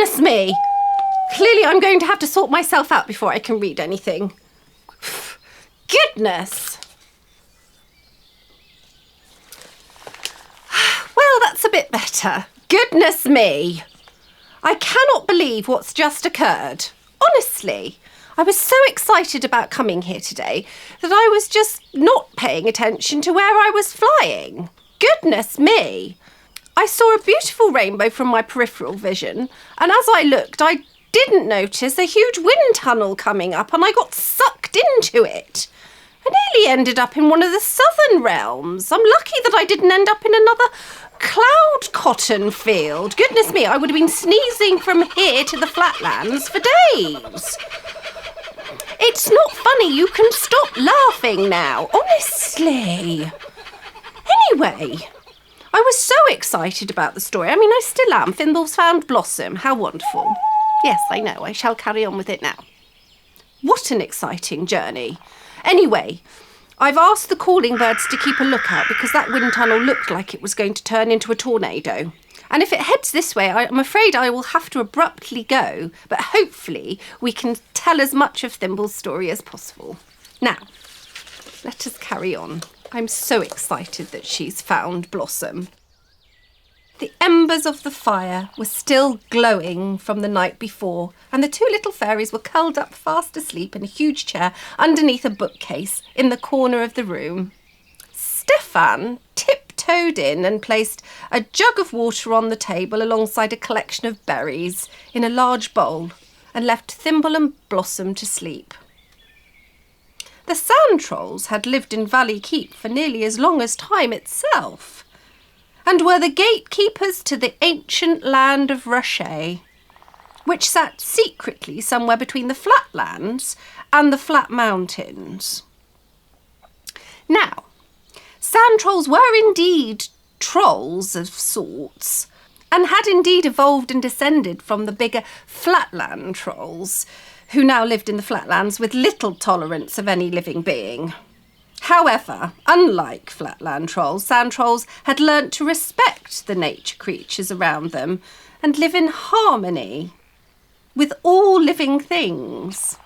Goodness me! Clearly I'm going to have to sort myself out before I can read anything. Goodness! Well, that's a bit better. Goodness me! I cannot believe what's just occurred. Honestly, I was so excited about coming here today that I was just not paying attention to where I was flying. Goodness me! I saw a beautiful rainbow from my peripheral vision, and as I looked, I didn't notice a huge wind tunnel coming up, and I got sucked into it. I nearly ended up in one of the southern realms. I'm lucky that I didn't end up in another cloud cotton field. Goodness me, I would have been sneezing from here to the flatlands for days. It's not funny. You can stop laughing now, honestly. Anyway, I was so excited about the story. I mean, I still am. Thimble's found Blossom. How wonderful. Yes, I know. I shall carry on with it now. What an exciting journey. Anyway, I've asked the calling birds to keep a lookout because that wind tunnel looked like it was going to turn into a tornado. And if it heads this way, I'm afraid I will have to abruptly go, but hopefully we can tell as much of Thimble's story as possible. Now, let us carry on. I'm so excited that she's found Blossom. The embers of the fire were still glowing from the night before, and the two little fairies were curled up fast asleep in a huge chair underneath a bookcase in the corner of the room. Stefan tiptoed in and placed a jug of water on the table alongside a collection of berries in a large bowl and left Thimble and Blossom to sleep. The sand trolls had lived in Valley Keep for nearly as long as time itself, and were the gatekeepers to the ancient land of Rocher, which sat secretly somewhere between the flatlands and the flat mountains. Now, sand trolls were indeed trolls of sorts, and had indeed evolved and descended from the bigger flatland trolls, who now lived in the flatlands with little tolerance of any living being. However, unlike flatland trolls, sand trolls had learnt to respect the nature creatures around them and live in harmony with all living things.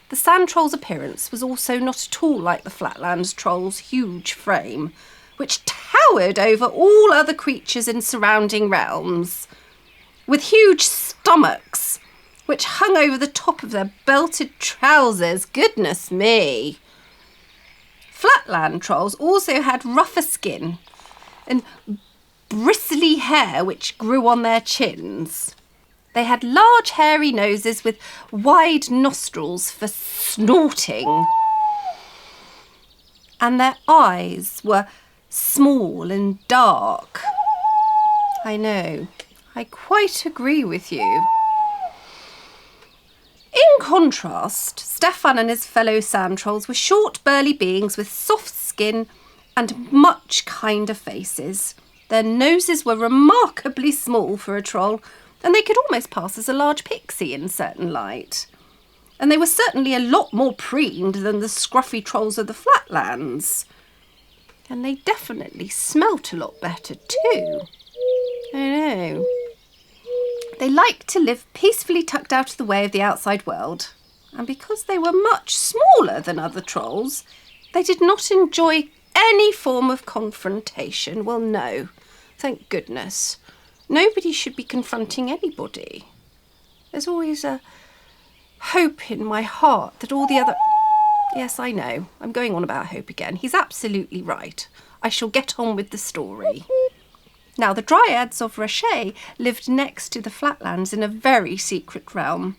The sand troll's appearance was also not at all like the flatlands troll's huge frame, which towered over all other creatures in surrounding realms, with huge stomachs which hung over the top of their belted trousers. Goodness me! Flatland trolls also had rougher skin and bristly hair which grew on their chins. They had large hairy noses with wide nostrils for snorting, and their eyes were small and dark. I know, I quite agree with you. In contrast, Stefan and his fellow sand trolls were short, burly beings with soft skin and much kinder faces. Their noses were remarkably small for a troll, and they could almost pass as a large pixie in certain light. And they were certainly a lot more preened than the scruffy trolls of the flatlands. And they definitely smelt a lot better too. I know. They liked to live peacefully tucked out of the way of the outside world, and because they were much smaller than other trolls, they did not enjoy any form of confrontation. Well, no, thank goodness. Nobody should be confronting anybody. There's always a hope in my heart that all the other... Yes, I know, I'm going on about hope again. He's absolutely right. I shall get on with the story. Now, the Dryads of Rocher lived next to the flatlands in a very secret realm,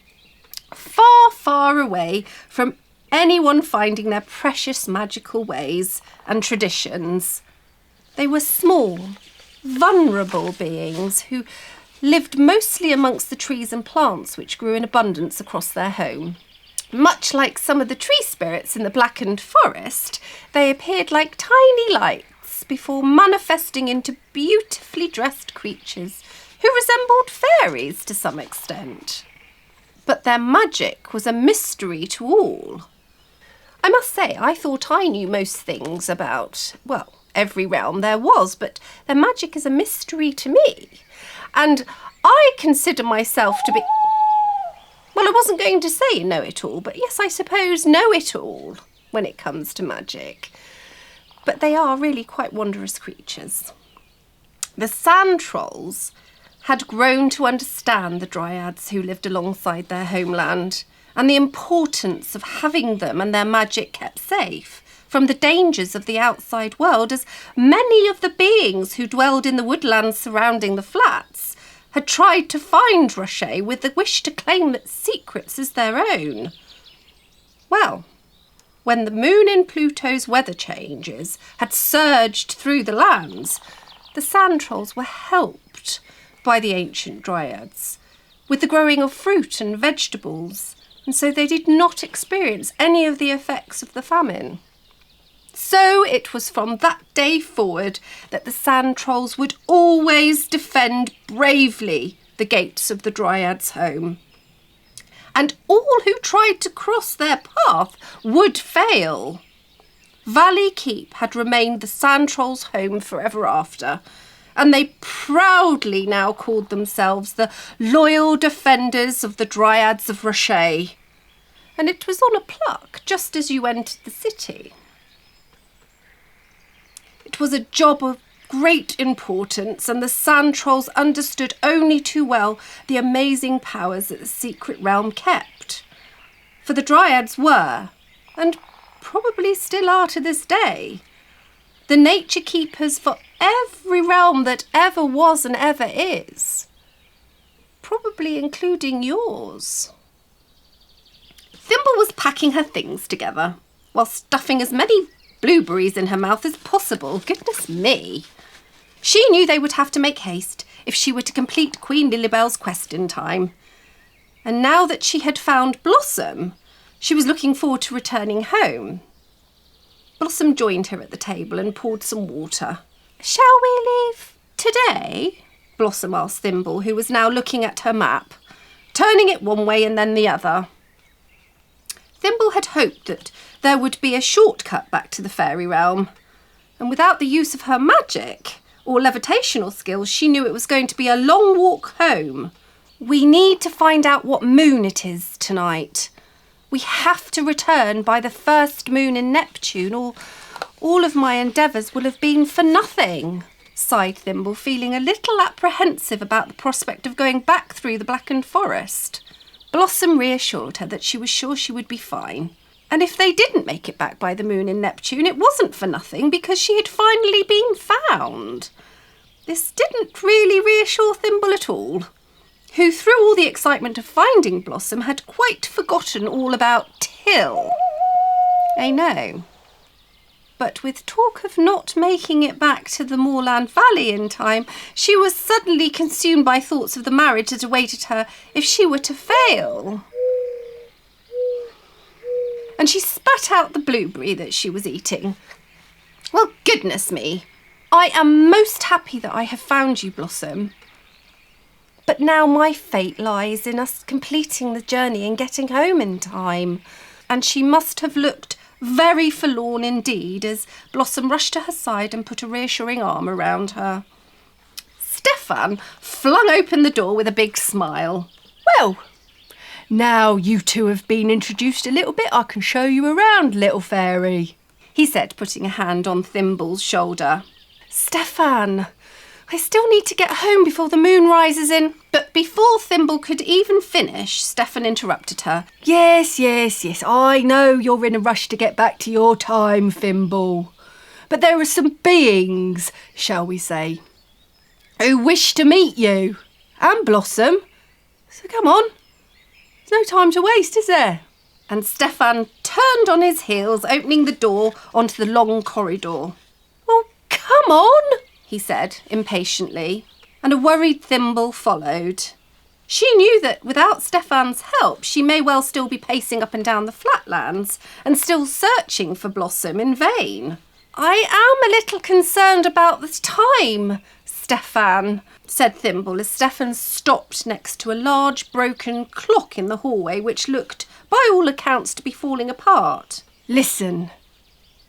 far, far away from anyone finding their precious magical ways and traditions. They were small, vulnerable beings who lived mostly amongst the trees and plants which grew in abundance across their home. Much like some of the tree spirits in the blackened forest, they appeared like tiny lights before manifesting into beautifully dressed creatures who resembled fairies to some extent. But their magic was a mystery to all. I must say, I thought I knew most things about, well, every realm there was, but their magic is a mystery to me. And I consider myself to be... Well, I wasn't going to say know-it-all, but yes, I suppose know-it-all when it comes to magic. But they are really quite wondrous creatures. The sand trolls had grown to understand the dryads who lived alongside their homeland and the importance of having them and their magic kept safe from the dangers of the outside world, as many of the beings who dwelled in the woodlands surrounding the flats had tried to find Rocher with the wish to claim its secrets as their own. Well, when the moon in Pluto's weather changes had surged through the lands, the sand trolls were helped by the ancient dryads with the growing of fruit and vegetables, and so they did not experience any of the effects of the famine. So it was from that day forward that the sand trolls would always defend bravely the gates of the dryads' home. And all who tried to cross their path would fail. Valley Keep had remained the sand trolls' home forever after, and they proudly now called themselves the loyal defenders of the dryads of Rocher. And it was on a plaque just as you entered the city. It was a job of great importance, and the sand trolls understood only too well the amazing powers that the secret realm kept. For the dryads were, and probably still are to this day, the nature keepers for every realm that ever was and ever is, probably including yours. Thimble was packing her things together while stuffing as many blueberries in her mouth as possible. Goodness me. She knew they would have to make haste if she were to complete Queen Lilybell's quest in time. And now that she had found Blossom, she was looking forward to returning home. Blossom joined her at the table and poured some water. "Shall we leave today?" Blossom asked Thimble, who was now looking at her map, turning it one way and then the other. Thimble had hoped that there would be a shortcut back to the fairy realm, and without the use of her magic or levitational skills, she knew it was going to be a long walk home. "We need to find out what moon it is tonight. We have to return by the first moon in Neptune, or all of my endeavours will have been for nothing," sighed Thimble, feeling a little apprehensive about the prospect of going back through the blackened forest. Blossom reassured her that she was sure she would be fine. And if they didn't make it back by the moon in Neptune, it wasn't for nothing, because she had finally been found. This didn't really reassure Thimble at all, who, through all the excitement of finding Blossom, had quite forgotten all about Till. I know. But with talk of not making it back to the moorland valley in time, she was suddenly consumed by thoughts of the marriage that awaited her if she were to fail. And she spat out the blueberry that she was eating. "Well, goodness me, I am most happy that I have found you, Blossom. But now my fate lies in us completing the journey and getting home in time." And she must have looked very forlorn indeed as Blossom rushed to her side and put a reassuring arm around her. Stefan flung open the door with a big smile. "Well, now you two have been introduced a little bit, I can show you around, little fairy," he said, putting a hand on Thimble's shoulder. "Stefan, I still need to get home before the moon rises in..." But before Thimble could even finish, Stefan interrupted her. Yes, I know you're in a rush to get back to your time, Thimble. But there are some beings, shall we say, who wish to meet you. And Blossom. So come on. There's no time to waste, is there?" And Stefan turned on his heels, opening the door onto the long corridor. "Well, come on," he said impatiently, and a worried Thimble followed. She knew that without Stefan's help, she may well still be pacing up and down the flatlands and still searching for Blossom in vain. "I am a little concerned about the time, Stefan," said Thimble as Stefan stopped next to a large broken clock in the hallway which looked, by all accounts, to be falling apart. "Listen,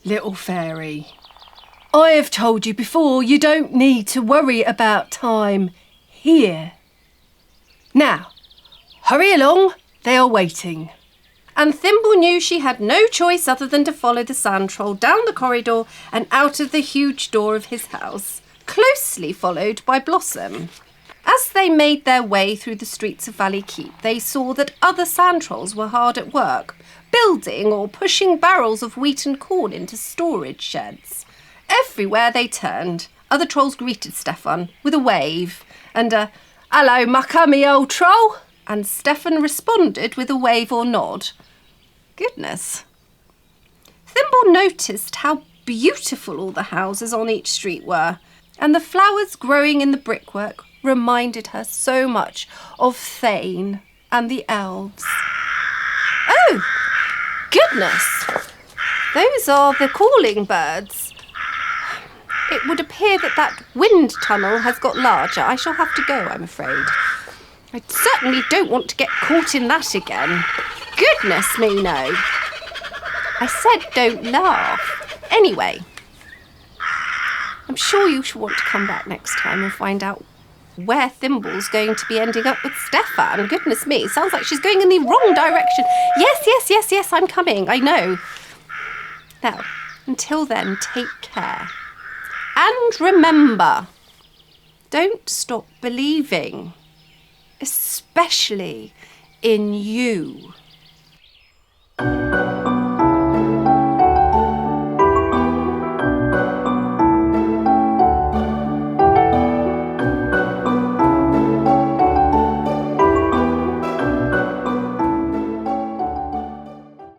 little fairy. I have told you before, you don't need to worry about time here. Now, hurry along, they are waiting. And Thimble knew she had no choice other than to follow the sand troll down the corridor and out of the huge door of his house, closely followed by Blossom. As they made their way through the streets of Valley Keep, they saw that other sand trolls were hard at work, building or pushing barrels of wheat and corn into storage sheds. Everywhere they turned, other trolls greeted Stefan with a wave and a "Hello, mucker, me old troll," and Stefan responded with a wave or nod. Goodness. Thimble noticed how beautiful all the houses on each street were, and the flowers growing in the brickwork reminded her so much of Thane and the elves. Oh, goodness! Those are the calling birds. It would appear that wind tunnel has got larger. I shall have to go, I'm afraid. I certainly don't want to get caught in that again. Goodness me, no. I said don't laugh. Anyway, I'm sure you shall want to come back next time and find out where Thimble's going to be ending up with Stefan. Goodness me, sounds like she's going in the wrong direction. Yes, I'm coming, I know. Now, until then, take care. And remember, don't stop believing, especially in you.